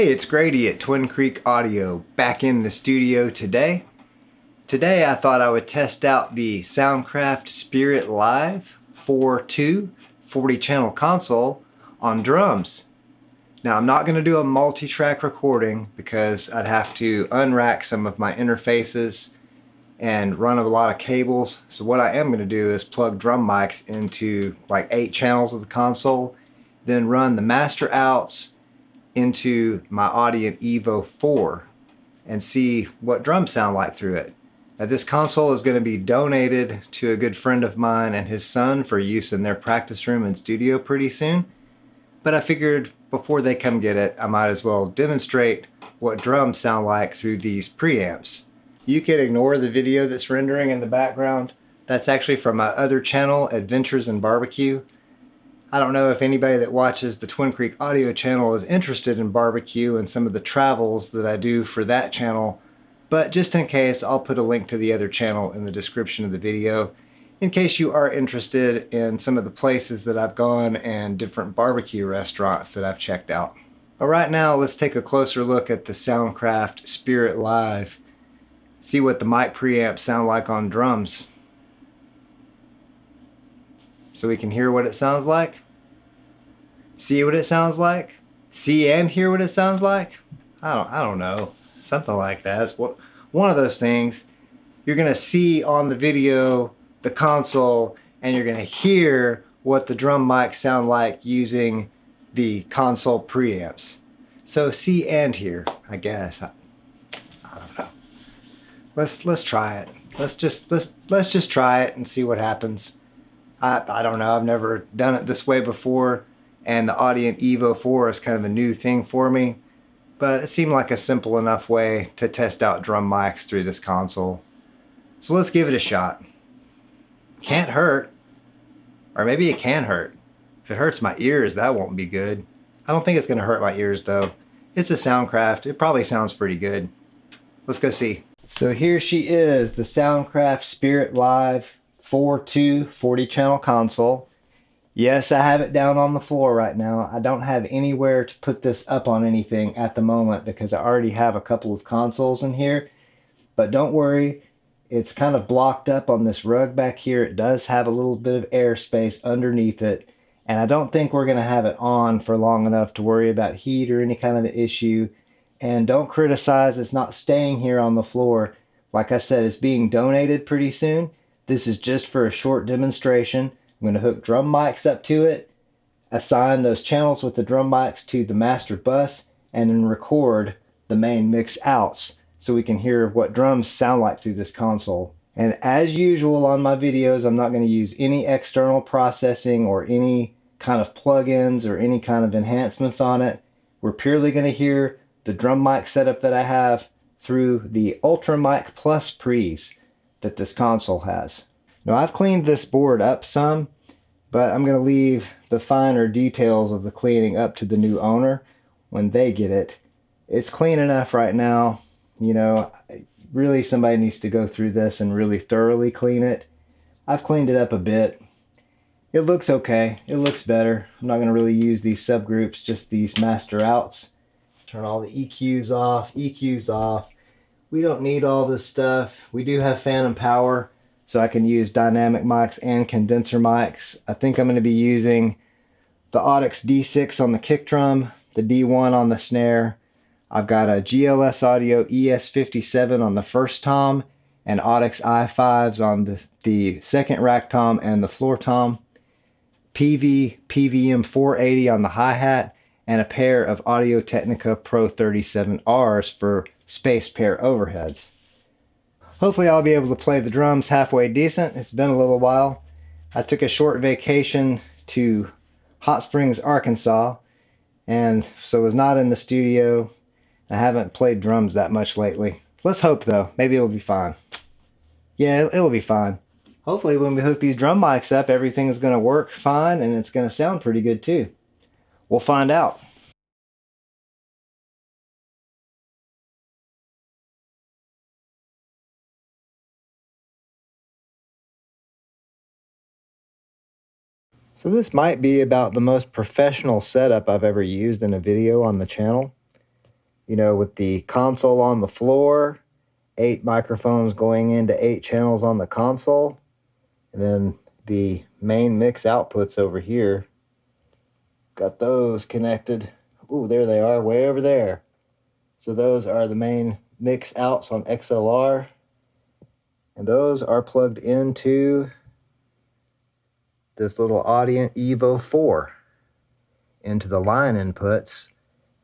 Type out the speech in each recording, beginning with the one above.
Hey, it's Grady at Twin Creek Audio, back in the studio today. Today I thought I would test out the Soundcraft Spirit Live 4.2 40-channel console on drums. Now I'm not going to do a multi-track recording because I'd have to unrack some of my interfaces and run a lot of cables. So what I am going to do is plug drum mics into like 8 channels of the console, then run the master outs into my Audient EVO 4 and see what drums sound like through it. Now this console is going to be donated to a good friend of mine and his son for use in their practice room and studio pretty soon, but I figured before they come get it I might as well demonstrate what drums sound like through these preamps. You can ignore the video that's rendering in the background. That's actually from my other channel, Adventures in Barbecue. I don't know if anybody that watches the Twin Creek Audio channel is interested in barbecue and some of the travels that I do for that channel, but just in case, I'll put a link to the other channel in the description of the video in case you are interested in some of the places that I've gone and different barbecue restaurants that I've checked out. But right now, let's take a closer look at the Soundcraft Spirit Live. See what the mic preamps sound like on drums, so we can hear what it sounds like, see what it sounds like, see and hear what it sounds like. I don't know, something like that. It's one of those things. You're gonna see on the video the console, and you're gonna hear what the drum mics sound like using the console preamps. So see and hear, I guess. I don't know. Let's try it. Let's just try it and see what happens. I don't know, I've never done it this way before, and the Audient EVO 4 is kind of a new thing for me, but it seemed like a simple enough way to test out drum mics through this console. So let's give it a shot. Can't hurt, or maybe it can hurt. If it hurts my ears, that won't be good. I don't think it's gonna hurt my ears though. It's a Soundcraft, it probably sounds pretty good. Let's go see. So here she is, the Soundcraft Spirit Live 4.2 40-channel console. Yes, I have it down on the floor right now. I don't have anywhere to put this up on anything at the moment because I already have a couple of consoles in here. But don't worry, it's kind of blocked up on this rug back here. It does have a little bit of airspace underneath it, and I don't think we're going to have it on for long enough to worry about heat or any kind of issue. And don't criticize it's not staying here on the floor. Like I said, it's being donated pretty soon. This is just for a short demonstration. I'm going to hook drum mics up to it, assign those channels with the drum mics to the master bus, and then record the main mix outs so we can hear what drums sound like through this console. And as usual on my videos, I'm not going to use any external processing or any kind of plugins or any kind of enhancements on it. We're purely going to hear the drum mic setup that I have through the Ultra Mic Plus pre's that this console has. Now I've cleaned this board up some, but I'm going to leave the finer details of the cleaning up to the new owner when they get it. It's clean enough right now. You know, really somebody needs to go through this and really thoroughly clean it. I've cleaned it up a bit. It looks okay. It looks better. I'm not going to really use these subgroups, just these master outs. Turn all the EQs off, EQs off. We don't need all this stuff. We do have phantom power, so I can use dynamic mics and condenser mics. I think I'm going to be using the Audix D6 on the kick drum, the D1 on the snare. I've got a GLS Audio ES57 on the first tom, and Audix i5s on the second rack tom and the floor tom. Peavey PVM480 on the hi-hat, and a pair of Audio Technica Pro37rs for spaced pair overheads. Hopefully I'll be able to play the drums halfway decent. It's been a little while. I took a short vacation to Hot Springs, Arkansas, and so was not in the studio. I haven't played drums that much lately. Let's hope though, maybe it'll be fine. Yeah, it'll be fine. Hopefully when we hook these drum mics up, everything is going to work fine and it's going to sound pretty good too. We'll find out. So this might be about the most professional setup I've ever used in a video on the channel. you know, with the console on the floor, 8 microphones going into 8 channels on the console, and then the main mix outputs over here. Got those connected. Ooh, there they are, way over there. So those are the main mix outs on XLR, and those are plugged into this little Audient EVO 4 into the line inputs.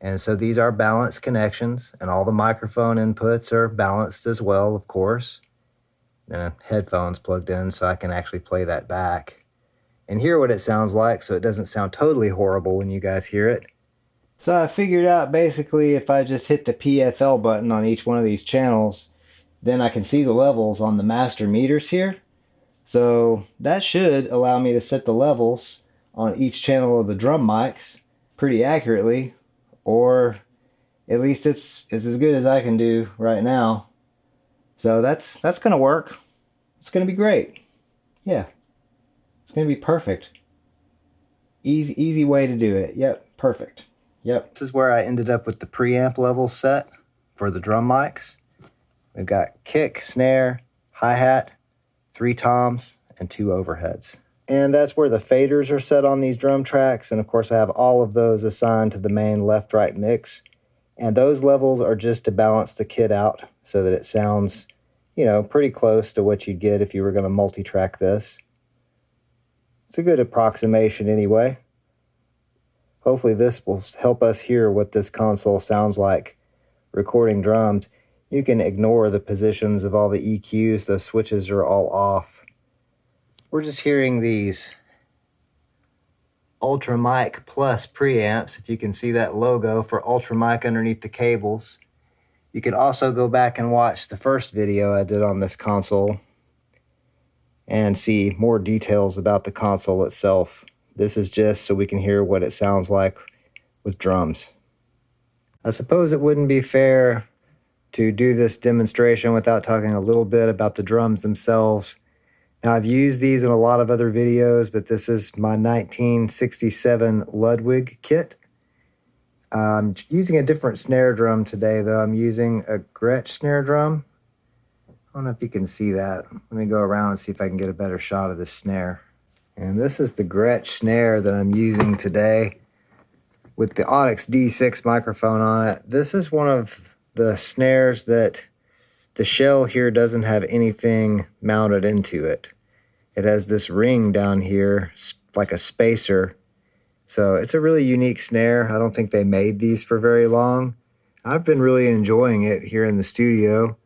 And so these are balanced connections, and all the microphone inputs are balanced as well, of course. And headphones plugged in so I can actually play that back and hear what it sounds like, so it doesn't sound totally horrible when you guys hear it. So I figured out basically if I just hit the PFL button on each one of these channels, then I can see the levels on the master meters here. So that should allow me to set the levels on each channel of the drum mics pretty accurately, or at least it's as good as I can do right now. So that's going to work. It's going to be great. Yeah. It's going to be perfect. Easy way to do it. Yep, perfect. Yep. This is where I ended up with the preamp levels set for the drum mics. We've got kick, snare, hi-hat, 3 toms, and 2 overheads. And that's where the faders are set on these drum tracks. And of course I have all of those assigned to the main left-right mix. And those levels are just to balance the kit out so that it sounds, you know, pretty close to what you'd get if you were going to multi-track this. It's a good approximation anyway. Hopefully this will help us hear what this console sounds like recording drums. You can ignore the positions of all the EQs. Those switches are all off. We're just hearing these Ultra Mic Plus preamps, if you can see that logo for Ultra Mic underneath the cables. You could also go back and watch the first video I did on this console and see more details about the console itself. This is just so we can hear what it sounds like with drums. I suppose it wouldn't be fair to do this demonstration without talking a little bit about the drums themselves. Now, I've used these in a lot of other videos, but this is my 1967 Ludwig kit. I'm using a different snare drum today, though. I'm using a Gretcsh snare drum. I don't know if you can see that. Let me go around and see if I can get a better shot of this snare. And this is the Gretcsh snare that I'm using today with the Audix D6 microphone on it. This is one of the snares that the shell here doesn't have anything mounted into it. It has this ring down here, like a spacer. So it's a really unique snare. I don't think they made these for very long. I've been really enjoying it here in the studio.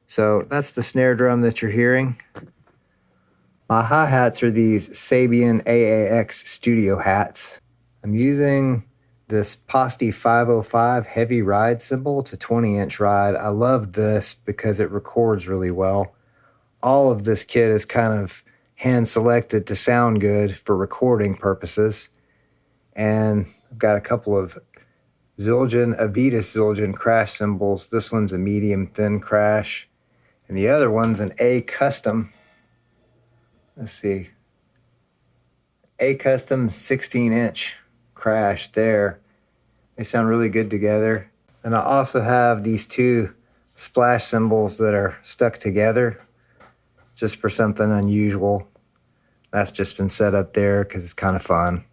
So that's the snare drum that you're hearing. My hi-hats are these Sabian AAX studio hats. I'm using this Posti 505 heavy ride cymbal. It's a 20-inch ride. I love this because it records really well. All of this kit is kind of hand-selected to sound good for recording purposes. And I've got a couple of Avitas Zildjian crash cymbals. This one's a medium thin crash, and the other one's an A custom. Let's see. A custom 16-inch crash there. They sound really good together. And I also have these 2 splash cymbals that are stuck together just for something unusual. That's just been set up there because it's kind of fun.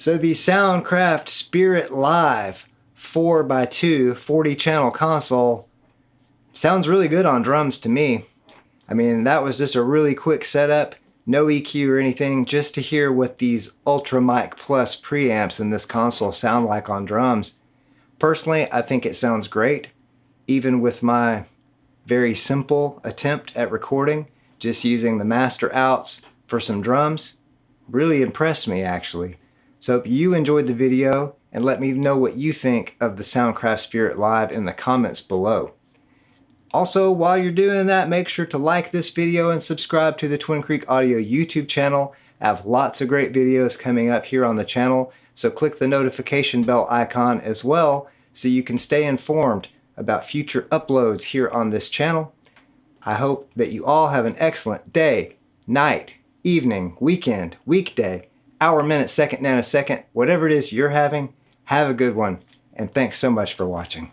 So the Soundcraft Spirit Live 4x2 40 channel console sounds really good on drums to me. I mean, that was just a really quick setup, no EQ or anything, just to hear what these Ultra Mic Plus preamps in this console sound like on drums. Personally, I think it sounds great, even with my very simple attempt at recording, just using the master outs for some drums. Really impressed me, actually. So hope you enjoyed the video, and let me know what you think of the Soundcraft Spirit Live in the comments below. Also, while you're doing that, make sure to like this video and subscribe to the Twin Creek Audio YouTube channel. I have lots of great videos coming up here on the channel, so click the notification bell icon as well so you can stay informed about future uploads here on this channel. I hope that you all have an excellent day, night, evening, weekend, weekday, hour, minute, second, nanosecond, whatever it is you're having. Have a good one, and thanks so much for watching.